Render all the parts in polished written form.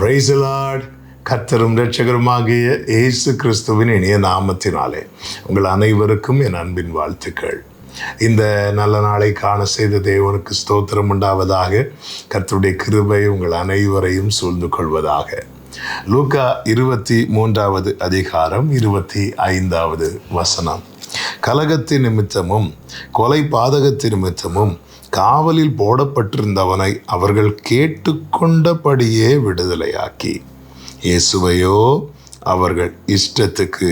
Praise the Lord. கர்த்தரும் இரட்சகருமாகிய இயேசு கிறிஸ்துவின் இனிய நாமத்தினாலே உங்கள் அனைவருக்கும் என் அன்பின் வாழ்த்துக்கள். இந்த நல்ல நாளை காண செய்த தேவனுக்கு ஸ்தோத்திரம் உண்டாவதாக. கர்த்தருடைய கிருபை உங்கள் அனைவரையும் சூழ்ந்து கொள்வதாக. லூக்கா 23 அதிகாரம் 25 வசனம். கலகத்தின் நிமித்தமும் கொலை பாதகத்தின் நிமித்தமும் காவலில் போடப்பட்டிருந்தவனை அவர்கள் கேட்டுக்கொண்டபடியே விடுதலையாக்கி இயேசுவையோ அவர்கள் இஷ்டத்துக்கு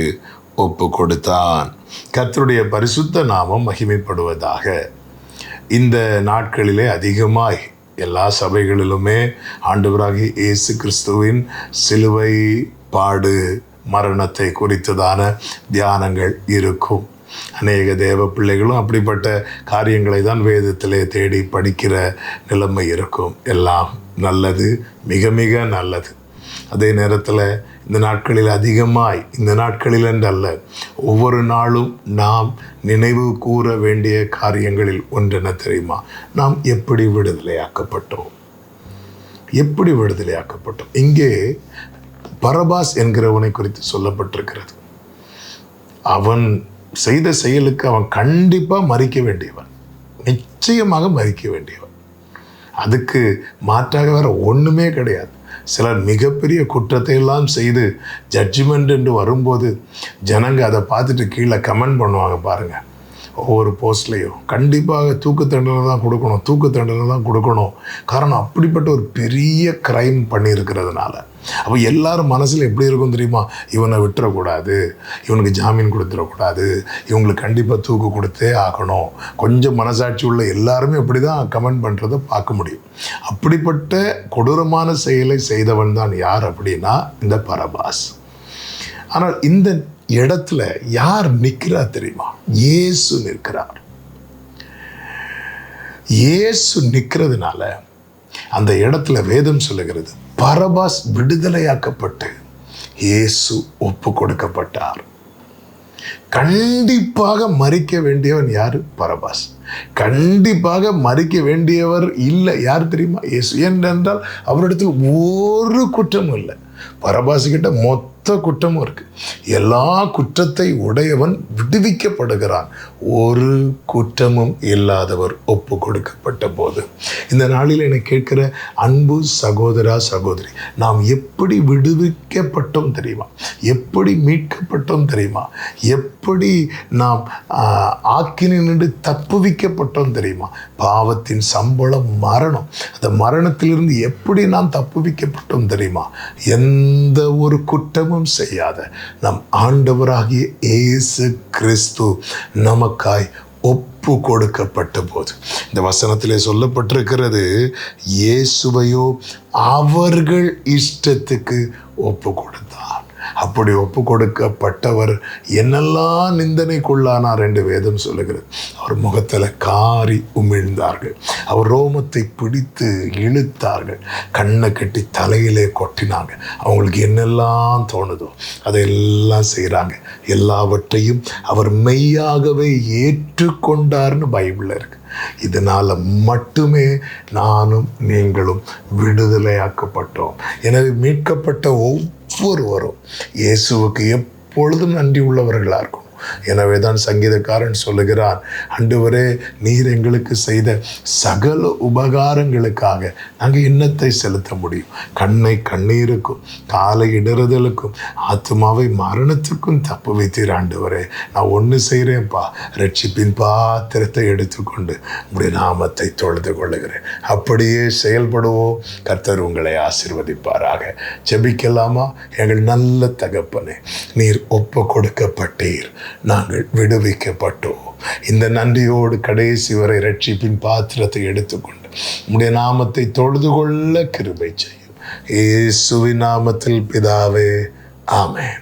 ஒப்பு கொடுத்தான். கர்த்தருடைய பரிசுத்த நாமம் மகிமைப்படுவதாக. இந்த நாட்களிலே அதிகமாய் எல்லா சபைகளிலுமே ஆண்டவராகிய இயேசு கிறிஸ்துவின் சிலுவை பாடு மரணத்தை குறித்ததான தியானங்கள் இருக்கும். அநேக தேவ பிள்ளைகளும் அப்படிப்பட்ட காரியங்களை தான் வேதத்திலே தேடி படிக்கிற நிலைமை இருக்கும். எல்லாம் நல்லது, மிக மிக நல்லது. அதே நேரத்தில் இந்த நாட்களில் அதிகமாய், இந்த நாட்களில் என்றல்ல, ஒவ்வொரு நாளும் நாம் நினைவு கூற வேண்டிய காரியங்களில் ஒன்றென்ன தெரியுமா? நாம் எப்படி விடுதலையாக்கப்பட்டோம், எப்படி விடுதலையாக்கப்பட்டோம். இங்கே பரபாஸ் என்கிறவனை குறித்து சொல்லப்பட்டிருக்கிறது. அவன் செய்த செயலுக்கு அவன் கண்டிப்பாக மரிக்க வேண்டியவன், நிச்சயமாக மரிக்க வேண்டியவன். அதுக்கு மாற்றாக வேற ஒன்றுமே கிடையாது. சிலர் மிகப்பெரிய குற்றத்தை எல்லாம் செய்து ஜட்ஜ்மெண்ட் என்று வரும்போது ஜனங்க அதை பார்த்துட்டு கீழே கமெண்ட் பண்ணுவாங்க பாருங்கள். ஒவ்வொரு போஸ்ட்லேயும் கண்டிப்பாக தூக்கு தண்டனை தான் கொடுக்கணும், தூக்கு தண்டனை தான் கொடுக்கணும். காரணம் அப்படிப்பட்ட ஒரு பெரிய கிரைம் பண்ணியிருக்கிறதுனால. அப்போ எல்லாரும் மனசில் எப்படி இருக்கும் தெரியுமா? இவனை விட்டுறக்கூடாது, இவனுக்கு ஜாமீன் கொடுத்துடக்கூடாது, இவங்களுக்கு கண்டிப்பாக தூக்கு கொடுத்தே ஆகணும். கொஞ்சம் மனசாட்சி உள்ள எல்லாருமே அப்படி தான் கமெண்ட் பண்ணுறதை பார்க்க முடியும். அப்படிப்பட்ட கொடூரமான செயலை செய்தவன் தான் யார் அப்படின்னா இந்த பரபாஸ். ஆனால் இந்த இடத்துல யார் நிற்கிறார் தெரியுமா? இயேசு நிற்கிறார். இயேசு நிற்கிறதுனால அந்த இடத்துல வேதம் சொல்லுகிறது, பரபாஸ் விடுதலையாக்கப்பட்டு இயேசு ஒப்பு கொடுக்கப்பட்டார். கண்டிப்பாக மரிக்க வேண்டியவன் யாரு? பரபாஸ். கண்டிப்பாக மரிக்க வேண்டியவர் இல்லை யார் தெரியுமா? இயேசு. ஏனென்றால் அவரிடத்தில் ஒரு குற்றமும் இல்லை. பரபாசுகிட்ட மொத்த குற்றமும் இருக்கு. எல்லா குற்றத்தை உடையவன் விடுவிக்கப்படுகிறான். ஒரு குற்றமும் இல்லாதவர் ஒப்பு கொடுக்கப்பட்ட போது. இந்த நாளில் என்னை கேட்கிற அன்பு சகோதரா சகோதரி, நாம் எப்படி விடுவிக்கப்பட்டோம் தெரியுமா? எப்படி மீட்கப்பட்டோம் தெரியுமா? எப்படி நாம் ஆக்கினின்று தப்புவிக்கப்பட்டோம் தெரியுமா? பாவத்தின் சம்பளம் மரணம். அந்த மரணத்திலிருந்து எப்படி நாம் தப்புவிக்கப்பட்டோம் தெரியுமா? எந்த ஒரு குற்றமும் செய்யாத நம் ஆண்டவராகிய இயேசு கிறிஸ்து நமக்காய் ஒப்பு கொடுக்கப்பட்ட போது, இந்த வசனத்திலே சொல்லப்பட்டிருக்கிறது, இயேசுவையோ அவர்கள் இஷ்டத்துக்கு ஒப்பு கொடுத்தார். அப்படி ஒப்பு கொடுக்கப்பட்டவர் என்னெல்லாம் நிந்தனைக்குள்ளானார் என்று வேதம் சொல்லுகிறது. அவர் முகத்தில் காரி உமிழ்ந்தார்கள், அவர் ரோமத்தை பிடித்து இழுத்தார்கள், கண்ணை கட்டி தலையிலே கொட்டினாங்க. அவங்களுக்கு என்னெல்லாம் தோணுதோ அதையெல்லாம் செய்கிறாங்க. எல்லாவற்றையும் அவர் மெய்யாகவே ஏற்றுக்கொண்டார்னு பைபிளில் இருக்கு. இதனால் மட்டுமே நானும் நீங்களும் விடுதலையாக்கப்பட்டோம். எனவே மீட்கப்பட்ட ஒவ்வொருவரும் இயேசுவுக்கு எப்பொழுதும் நன்றி உள்ளவர்களாக இருக்கும். எனவே தான் சங்கீதக்காரன் சொல்லுகிறான், ஆண்டவரே நீர் எங்களுக்கு செய்த சகல உபகாரங்களுக்காக நாங்கள் என்னத்தை செலுத்த முடியும்? கண்ணை கண்ணீருக்கும் காலை இடறுதலுக்கும் ஆத்மாவை மரணத்துக்கும் தப்பு வைத்தீர் ஆண்டவரே. நான் ஒன்று செய்கிறேன்ப்பா, ரட்சிப்பின் பாத்திரத்தை எடுத்துக்கொண்டு உங்களுடைய நாமத்தை தொழுது கொள்ளுகிறேன். அப்படியே செயல்படுவோம். கர்த்தர் உங்களை ஆசீர்வதிப்பாராக. ஜெபிக்கலாமா? எங்கள் நல்ல தகப்பனே, நீர் ஒப்பு கொடுக்கப்பட்டீர், நாங்கள் விடுவிக்கப்பட்டோம். இந்த நன்றியோடு கடைசி வரை ரட்சிப்பின் பாத்திரத்தை எடுத்துக்கொண்டு உம்முடைய நாமத்தை தொழுது கொள்ள கிருபை செய்யும். இயேசுவின் நாமத்தில் பிதாவே, ஆமென்.